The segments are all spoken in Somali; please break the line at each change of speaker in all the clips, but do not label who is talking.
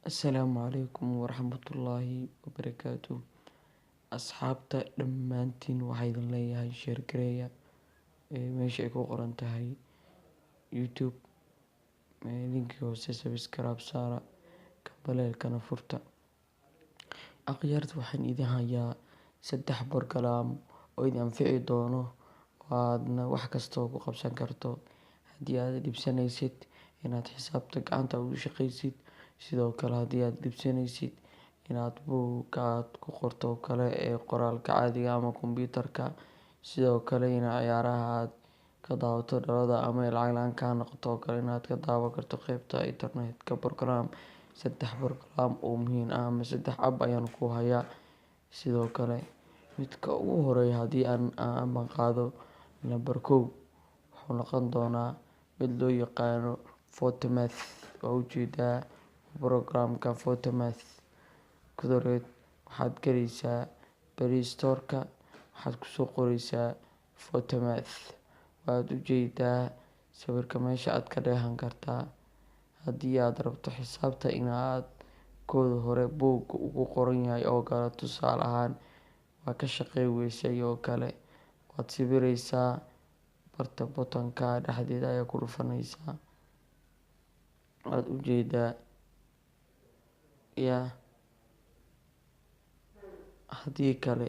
Asalaamu calaykum waraxmatullaahi wabarakaatuh. Asxaabta dhammaantiin waxaa idin leeyahay sheer gareeya meesha ay ku qoran tahay YouTube, linkii hoose subscribe saara, gambaleelkana furta. Akhyaarta waxaan idin hayaa 3 program oo idin anfici doono oo aadna wax kasta ku qabsan karto haddii aad dhibsanaysid inaad xisaabta gacanta ugu shaqaysid. Sidoo kale haddii aad dhibsanaysid inaad buugga aad ku qorto kale ee qoraalka caadiga ama kombiyuutarka. Sidoo kale in ciyaaraha aad ka daawato dhalada ama lacag la'aan ka noqoto kale inaad ka daawan karto qaybta internetka. 3 program oo muhiim ah ama 3 app ayaan ku hayaa. Sidoo kale midka ugu horeeya haddii aan qaado number 1 wuxuu noqon doonaa mid loo yaqaano Photomath. Waa ujeedaa programka Photomath. Kudoreed waxaad galaysaa Play Store-ka, waxaad kusoo qoraysaa Photomath. Waad ujeedaa sawirka meesha aad ka dheehan kartaa. Haddii aad rabto xisaabta inaad kooda hore buugga ugu qoran yahay oo kale, tusaale ahaan waa ka shaqey weysay oo kale, waad sawiraysaa barta button-ka dhexdeeda ayaa ku dhufanaysaa. Waad ujeedaa haddii kale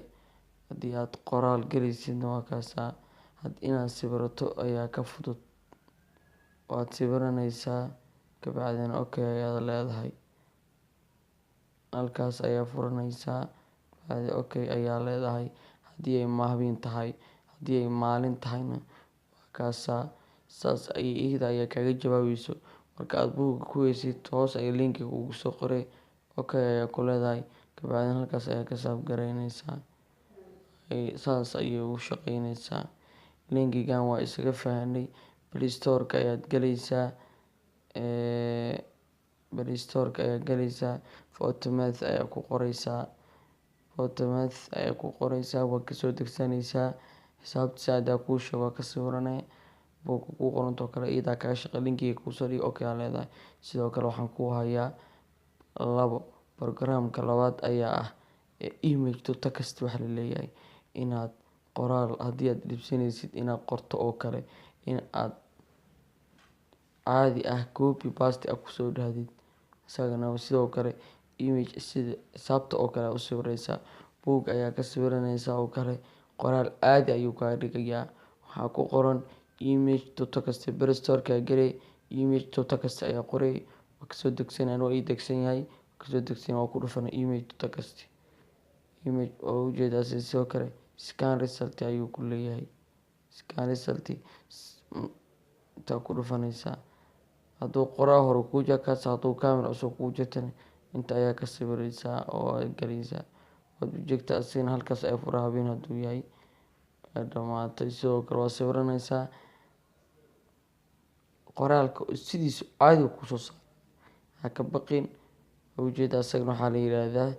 haddii aad qoraal galaysidna waa kaasaa. inaad sawirato ayaa ka fudud. Waad sawiranaysaa kabacdina okay ayaad leedahay. Halkaas ayaa furanaysaa kabacdi okay ayaa leedahay. Haddii ay habeen tahay, haddii ay maalin tahayna waa kaasaa. Saas iyada ayaa kaga jawaabayso. Marka aad buugga ku heysid hoos ayaa linkiga ugu soo qoray, okay ayaa ku leedahay kabacdina halkaas ayaa ka save garaynaysaa. Saas ayay u shaqeynaysaa. Linkigan waa isaga fahanay. Play Store-ka ayaad galaysaa, Photomath ayaa ku qoraysaa, waa ka soo degsanaysaa. Xisaabta sida kuu sheego waa ka sawiranay buugga ku qorantoo kale iyada kaga shaqey linkiga kuu soo dhigi okay aad leedahay. Sidoo kale waxaan ku hayaa 2 programka labaad ayaa ah image to text. waxa la leeyahay inaad qoraal haddii aad dhibsanaysid inaad qorto oo kale, in aad caadi ah copy paste ku soo dhahdid. Isagana sidoo kale image sida xisaabta oo kale u sawiraysaa. Buug ayaa ka sawiranaysaa oo kale, qoraal caadi ayuu ka dhigayaa. Waxaa ku qoran image to text. Play Store-ka galay, image to text ayaa qoray, waa ka soo degsanayaan. waa ii degsan yahay, ka soo degsan waa ku dhufanay image to text. Image oo ujeedaa sidoo kale scan result ayuu ku leeyahay. Scan result inta ku dhufanaysaa. Hadduu qoraal hore kuu jiro kaas, hadduu camera cusub kuu jirtana inta ayaa ka sawiraysaa oo aad galaysaa. waad ujeegtaa asigana halkaas ayaa furaha habeen hadduu yahay dhamaatay. Sidoo kale waa sawiranaysaa qoraalka sidiisa caadi ku soo saar, ha ka baqin. waa ujeedaa asagana waxaa la yiraahdaa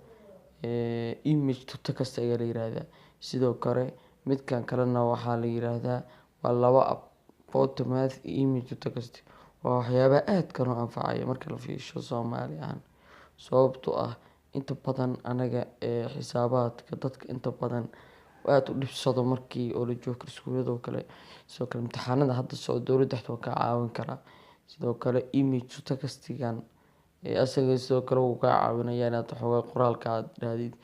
image to text ayaa la yiraahdaa. Sidoo kale midkan kalena waxaa la yiraahdaa waa 2 app, Photomath iyo image to text. waa waxyaabaha aadka noo anfacaya marka la fiirsho Soomaali ahaan. Sababtoo ah inta badan anaga xisaabaadka dadka inta badan aad u dhibsado markii oo la joogo iskuulada oo kale. Sidoo kale imtixaanada hadda socdo dowladda waa ka caawin karaa. Sidoo kale image to text-gan asaga sidoo kale wuu ka caawinayaa inaad xogaa qoraalka aad dhahdid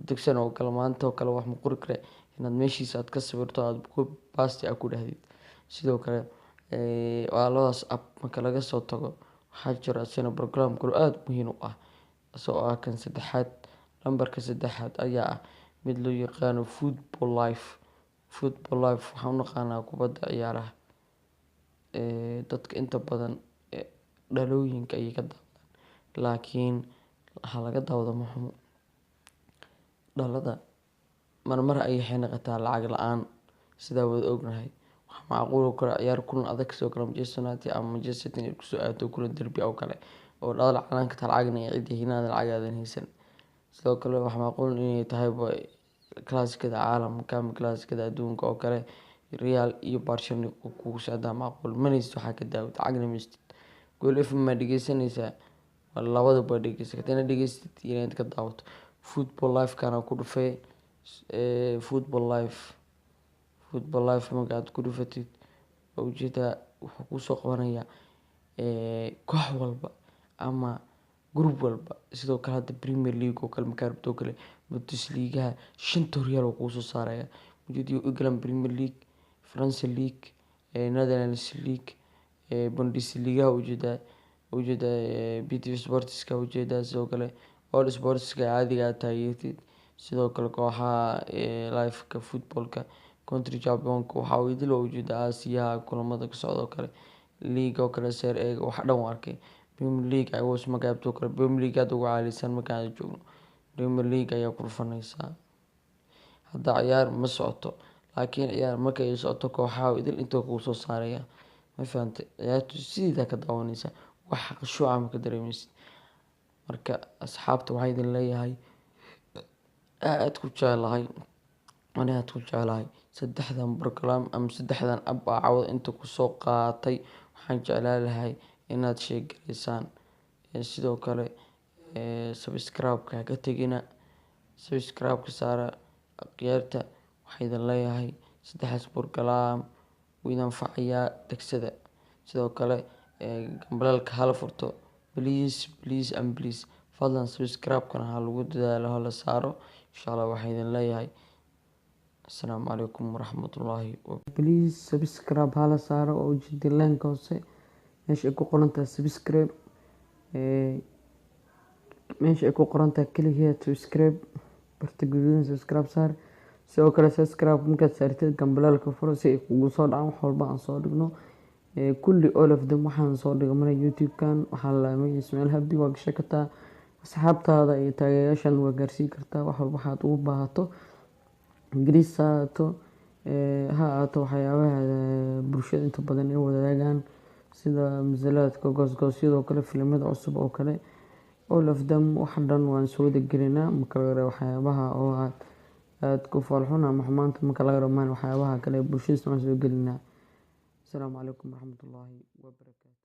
degsan oo kale maanta oo kale wax ma qori kare inaad meeshiisa aad ka sawirto aad copy paste ku dhahdid. Sidoo kale waa 2daas app marka laga soo tago waxaa jira asina program kale aad muhiim u ah asoo ah kan saddexaad. Lambarka 3 ayaa ah mid loo yaqaano Football Live. Football Live waxaan u naqaanaa kubadda ciyaaraha. Dadka inta badan dhalooyinka ayay ka daawadaan, laakiin waxaa laga daawado ma xumo. Dhalada marmar ayay waxay noqotaa lacag la'aan sidaa wada ognahay. Waxaa macquul oo kale ciyaar kulan adag sidoo kale Manchester United ama Manchester City inay kusoo aado kulan derby oo kale oo dhalada calanka lacagna ay cid yihiin lacag aadan haysan. Sidoo kale waxaa macquul inay tahay classic-ada caalamka ama classic-ada adduunka oo kale Real iyo Barcelona kugu socdaa macquul. Manchester waxaa ka daawad lacagna ma haystid. Goal FM ma dhageysanaysaa labadaba dhegeysan kartaa, inaad dhegeysatid iyo inaad ka daawato. Football live kana ku dhufee football live markaad ku dhufatid ujeedaa wuxuu kusoo qabanayaa koox walba ama group walba. Sidoo kale hadda Premier League oo kale markaa rabto oo kale Bundesliga shanta horyaal uu kuusoo saaraya. Ujeedada England Premier League, France League, Netherlands League, Bundesliga ujeedaa BT Sportska ujeedaa. Sidoo kale All Sportska caadiga aad taageertid. Sidoo kale kooxaha live-ka footballka Country Championka waxaa idil oo ujeedaa Aasiyaha kulamada ka socda oo kale League oo kale Serie A wax dhan u arkay. Premier League ayuu markaa rabto oo kale Premier League aad ugu caalisan markaan joogno Premier League ayaa ku dhufanaysaa. Hadda ciyaar ma socoto laakiin ciyaar markay ay socoto kooxaha idil inta kugu soo saaraya. Ma fahantay? Ciyaartu sideeda ka daawanaysa wax khushuuc ma ka dareemaysid. Marka asxaabta waxaa idin leeyahay aad ku jeclahay saddexdan program ama saddexdan app cawda inta ku soo qaatay. Waxaan jeclaan lahay inaad share gareysaan. Sidoo kale subscribe-ka ha ka tagina, subscribe-ka saara. Ciyaarta waxaa idin leeyahay saddexdaas program wuu idin anfacayaa degsada. Sidoo kale gambalaalka hala furto please fadlan subscribe-kana ha lagu dadaalo hala saaro. Insha Allah waxaa idin leeyahay Assalaamu calaykum waraxmatullaahi wabarakaatuh. Please subscribe hala saaro oo ujeeda link hoose meesha ay ku qoran tahay subscribe. Meesha ay ku qoran tahay kaliya subscribe barta guduudan subscribe saar. Sidoo kale subscribe markaad saartid gambalaalka furo si ay kugu soo dhacaan wax walba aan soo dhigno. Kulli all of them waxaan soo dhigo mana YouTube-kan waxaa la leeyahay Ismail Habdi waa gashay kartaa. Asxaabtaada iyo taageerayaashaada waa gaarsiin kartaa wax walba waxaad ugu baahato. Ingiriis ha ahaato waxyaabaha bulshada inta badan ay wadaagaan sida masalaadka goosgoosyada oo kale filimada cusub oo kale all of them wax dhan waan soo wadagelinaa. Marka laga reebo waxyaabaha oo aad ku falxun ama xumaanta marka laga reebo waxyaabaha kale bulshada waan soo gelinaa. Assalaamu calaykum waraxmatullaahi wabarakaatuh.